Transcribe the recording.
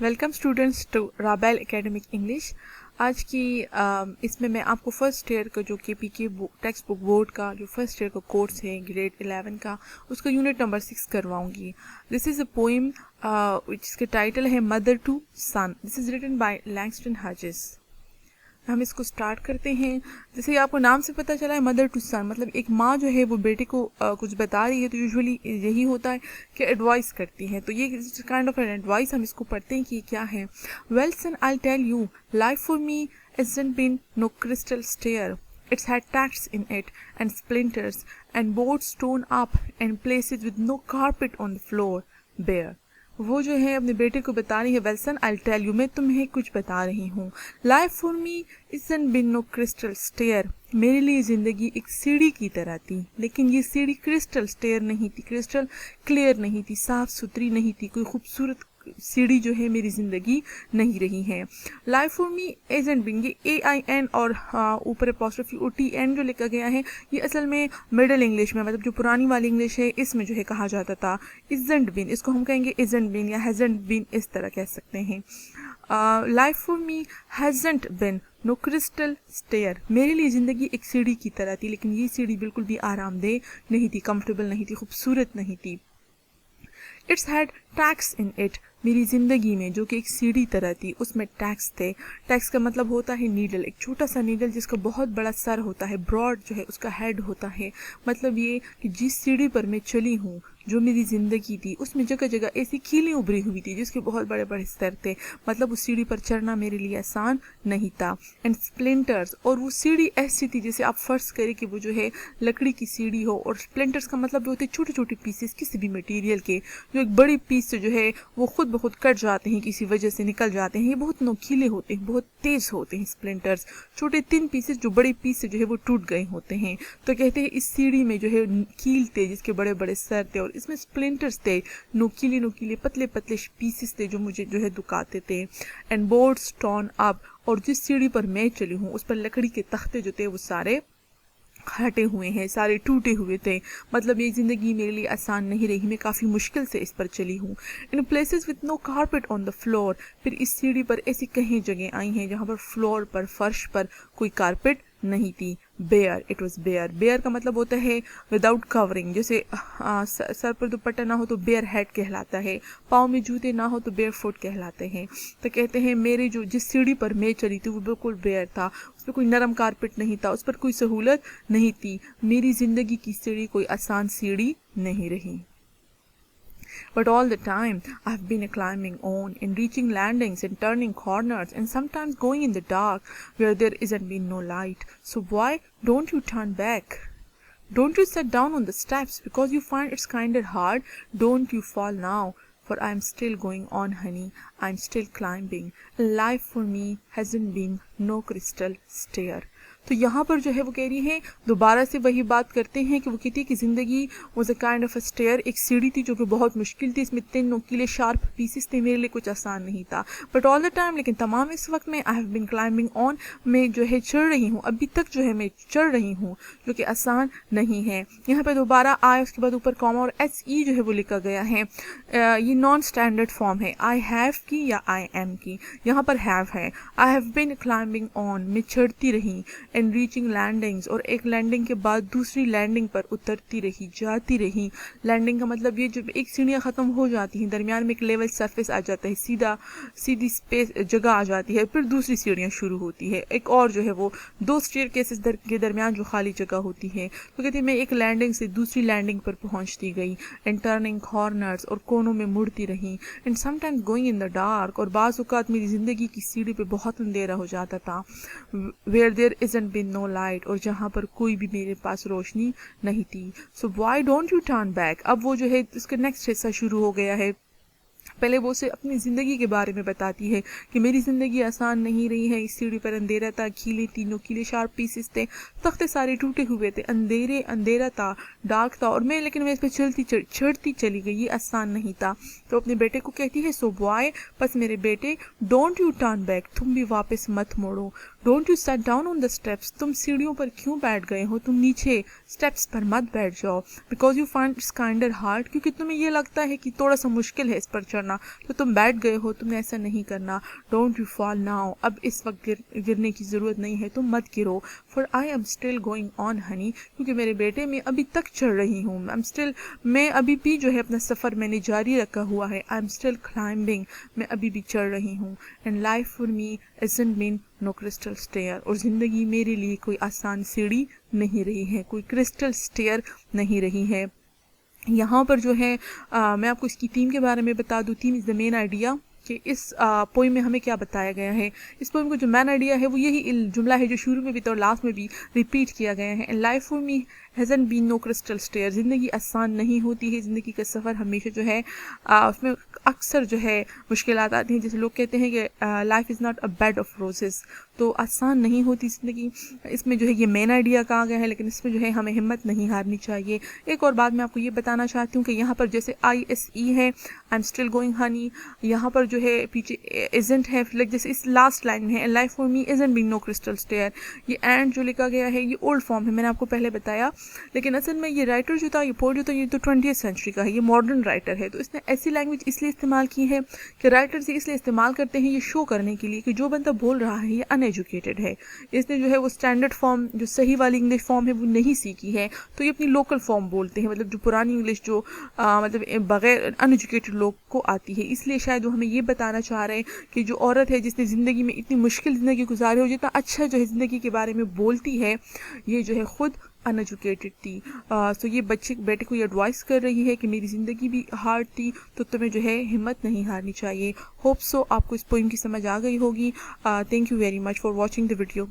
Welcome students to राबेल academic English. आज की इसमें मैं आपको फर्स्ट ईयर का जो के टेक्स्ट बुक बोर्ड का जो फर्स्ट ईयर का कोर्स है ग्रेड 11 का, उसका यूनिट नंबर 6 करवाऊंगी। दिस इज़ अ पोइम जिसके टाइटल है mother to son. This is written by Langston Hughes. हम इसको स्टार्ट करते हैं। जैसे आपको नाम से पता चला है मदर टू सन, मतलब एक माँ जो है वो बेटे को कुछ बता रही है, तो यूजुअली यही होता है कि एडवाइस करती है। तो ये काइंड ऑफ एन एडवाइस, हम इसको पढ़ते हैं कि ये क्या है। Well son, I tell you, life for me isn't been no crystal stair. It's had tacks in it and splinters and boards torn up and places with no carpet on the floor bare. वो जो है अपने बेटे को बता रही है, वेल्सन आई tell you, मैं तुम्हें कुछ बता रही हूँ। Life for me isn't been no crystal stair, मेरे लिए ज़िंदगी एक सीढ़ी की तरह थी, लेकिन ये सीढ़ी क्रिस्टल स्टेयर नहीं थी, क्रिस्टल क्लियर नहीं थी, साफ सुथरी नहीं थी, कोई खूबसूरत सीढ़ी जो है मेरी ज़िंदगी नहीं रही है। लाइफ फॉर मी एजेंट बिन, ये AIN और ऊपर एपोस्ट्रोफी OTN जो लिखा गया है, ये असल में मिडल इंग्लिश में, मतलब जो पुरानी वाली इंग्लिश है, इसमें जो है कहा जाता था। इजेंट बिन, इसको हम कहेंगे इजेंट बिन या हैजेंट बिन, इस तरह कह सकते हैं। Life for me hasn't been no crystal stair, मेरे लिए ज़िंदगी एक सीढ़ी की तरह थी, लेकिन ये सीढ़ी बिल्कुल भी आरामदेह नहीं थी, कंफर्टेबल नहीं थी, खूबसूरत नहीं थी। It's had tax in it, मेरी ज़िंदगी में जो कि एक सीढ़ी तरह थी, उसमें टैक्स थे। टैक्स का मतलब होता है नीडल, एक छोटा सा नीडल जिसका बहुत बड़ा सर होता है, ब्रॉड जो है उसका हेड होता है। मतलब ये कि जिस सीढ़ी पर मैं चली हूँ, जो मेरी ज़िंदगी थी, उसमें जगह जगह ऐसी कीलें उभरी हुई थी जिसके बहुत बड़े बड़े स्तर थे। मतलब उस सीढ़ी पर चढ़ना मेरे लिए आसान नहीं था। एंड स्प्लिंटर्स, और वो सीढ़ी ऐसी थी जैसे आप फर्ज करें कि वो जो है लकड़ी की सीढ़ी हो, और स्प्लिंटर्स का मतलब होते छोटे छोटे पीसेस किसी भी मटेरियल के, जो एक बड़ी पीस से जो है वो खुद ब खुद कट जाते हैं, किसी वजह से निकल जाते हैं। ये बहुत नोकीले होते हैं, बहुत तेज़ होते हैं स्प्लिंटर्स, छोटे 3 पीसेस जो बड़े पीस से जो है वो टूट गए होते हैं। तो कहते हैं इस सीढ़ी में जो है कील थे जिसके बड़े बड़े सर थे, और इसमें स्प्लिंटर्स थे, नोकीले नोकीले पतले पतले पीसेस थे जो मुझे जो है दुखाते थे। एंड बोर्ड्स टॉर्न अप, और जिस सीढ़ी पर मैं चली हूँ उस पर लकड़ी के तख्ते जो थे वो सारे हटे हुए हैं, सारे टूटे हुए थे। मतलब ये ज़िंदगी मेरे लिए आसान नहीं रही, मैं काफ़ी मुश्किल से इस पर चली हूँ। In places with no carpet on the floor, फिर इस सीढ़ी पर ऐसी कहीं जगह आई हैं जहाँ पर फ्लोर पर, फर्श पर कोई कारपेट नहीं थी। Bare, it was bare. Bare का मतलब होता है विदाउट कवरिंग, जैसे सर पर दुपट्टा ना हो तो बेयर हेड कहलाता है, पाँव में जूते ना हो तो बेयर फुट कहलाते हैं। तो कहते हैं मेरे जो जिस सीढ़ी पर मैं चली थी वो बिल्कुल बेयर था, उस पर कोई नरम कारपेट नहीं था, उस पर कोई सहूलत नहीं थी। मेरी ज़िंदगी की सीढ़ी कोई आसान सीढ़ी नहीं रही। But all the time I've been climbing on and reaching landings and turning corners and sometimes going in the dark where there isn't been no light. So why don't you turn back? Don't you sit down on the steps because you find it's kinda hard? Don't you fall now? For I'm still going on, honey. I'm still climbing. Life for me hasn't been no crystal stair. तो यहाँ पर जो है वो कह रही है, दोबारा से वही बात करते हैं कि वो कहती है कि ज़िंदगी was a kind of a stair, एक सीढ़ी थी जो कि बहुत मुश्किल थी, इसमें 3 नोकीले शार्प पीसेस थे, मेरे लिए कुछ आसान नहीं था। बट ऑल द टाइम, लेकिन तमाम इस वक्त में, I have been climbing on, मैं जो है चढ़ रही हूँ, अभी तक जो है मैं चढ़ रही हूँ, जो कि आसान नहीं है। यहाँ पर दोबारा आए, उसके बाद ऊपर कॉमा और SE जो है वो लिखा गया है। ये नॉन स्टैंडर्ड फॉर्म है आई हैव की या आई एम की। यहाँ पर हैव है। I have been climbing on, मैं चढ़ती रही, एंड रीचिंग लैंडिंग्स, और एक लैंडिंग के बाद दूसरी लैंडिंग पर उतरती रही, जाती रही। लैंडिंग का मतलब ये जब एक सीढ़ियाँ ख़त्म हो जाती हैं, दरमियान में एक लेवल सरफेस आ जाता है, सीधी स्पेस जगह आ जाती है, फिर दूसरी सीढ़ियाँ शुरू होती है, एक और जो है वो 2 स्टेयर केसेस के दरमियान जो खाली जगह होती है। तो कहती है मैं एक लैंडिंग से दूसरी लैंडिंग पर पहुँचती गई, एंड टर्निंग कॉर्नर्स, और कोनों में मुड़ती रही, and sometimes going in the dark, और बाज़ औक़ात मेरी ज़िंदगी की सीढ़ी पे बहुत अंधेरा हो जाता था। Where there isn't been no light, और जहाँ पर कोई भी मेरे पास रोशनी नहीं थी। So why don't you turn back, अब वो जो है उसका नेक्स्ट हिस्सा शुरू हो गया है। पहले वो उसे अपनी ज़िंदगी के बारे में बताती है कि मेरी ज़िंदगी आसान नहीं रही है, इस सीढ़ी पर अंधेरा था, कीले, 3 कीले शार्प पीसेस थे, तख्ते सारे टूटे हुए थे, अंधेरा था, डार्क था, और लेकिन मैं इस पर चढ़ती चली गई, ये आसान नहीं था। तो अपने बेटे को कहती है, सो बॉय, बस मेरे बेटे, डोंट यू टर्न बैक, तुम भी वापस मत मोड़ो। Don't you set down on the steps, तुम सीढ़ियों पर क्यों बैठ गए हो, तुम नीचे स्टेप्स पर मत बैठ जाओ। Because you find its kinder hard, क्योंकि तुम्हें ये लगता है कि थोड़ा सा मुश्किल है इस पर चढ़ना। करना, तो तुम बैठ गए हो, तुमने ऐसा नहीं करना। डोंट यू फॉल नाउ, अब इस वक्त गिरने की ज़रूरत नहीं है, तुम मत गिरो। For I am still going on Honey, क्योंकि मेरे बेटे मैं अभी तक चढ़ रही हूँ। मैं अभी भी जो है अपना सफ़र मैंने जारी रखा हुआ है। आई एम स्टिल क्लाइंबिंग, मैं अभी भी चढ़ रही हूँ। And life for me isn't been no crystal stair, और ज़िंदगी मेरे लिए कोई आसान सीढ़ी नहीं रही है, कोई क्रिस्टल स्टेयर नहीं रही है। यहाँ पर जो है मैं आपको इसकी थीम के बारे में बता दूँ। Theme is the main idea, कि इस पोइम में हमें क्या बताया गया है। इस पोइम का जो मेन आइडिया है वो यही जुमला है जो शुरू में भी था और लास्ट में भी रिपीट किया गया है। And life for me hasn't been no crystal stair, ज़िंदगी आसान नहीं होती है, ज़िंदगी का सफ़र हमेशा जो है उसमें अक्सर जो है मुश्किलात आती हैं। जैसे लोग कहते हैं कि life is not a bed of roses, तो आसान नहीं होती ज़िंदगी। इसमें जो है ये मेन आइडिया कहा गया है, लेकिन इसमें जो है हमें हिम्मत नहीं हारनी चाहिए। एक और बात मैं आपको ये बताना चाहती हूँ कि यहाँ पर जैसे ISE है, I am still going Honey, यहाँ पर जो है पीछे इज़न्ट है, लाइक जैसे इस लास्ट लाइन में है life for me isn't being no crystal stair, ये एंड जो लिखा गया है ये ओल्ड फॉर्म है, मैंने आपको पहले बताया। लेकिन असल में ये राइटर जो था, ये पोएट जो था, ये तो 20th सेंचुरी का है, ये मॉडर्न राइटर है। तो इसने ऐसी लैंग्वेज इसलिए इस्तेमाल की है कि राइटर्स इसलिए इस्तेमाल करते हैं ये शो करने के लिए कि जो बंदा बोल रहा है ये अनएजुकेटेड है, इसने जो है वो स्टैंडर्ड फॉर्म जो सही वाली इंग्लिश फॉर्म है वो नहीं सीखी है, तो ये अपनी लोकल फॉर्म बोलते हैं, मतलब जो पुरानी इंग्लिश जो मतलब बगैर अनएजुकेटेड लोग को आती है। इसलिए शायद वो हमें ये बताना चाह रहे हैं कि जो औरत है जिसने ज़िंदगी में इतनी मुश्किल ज़िंदगी गुजारी हो, जितना अच्छा जो है ज़िंदगी के बारे में बोलती है, ये जो है ख़ुद अनएजुकेटेड थी। सो ये बेटे को ये एडवाइस कर रही है कि मेरी ज़िंदगी भी हार्ड थी, तो तुम्हें जो है हिम्मत नहीं हारनी चाहिए। होप सो आपको इस पोइम की समझ आ गई होगी। Thank you very much for watching the video.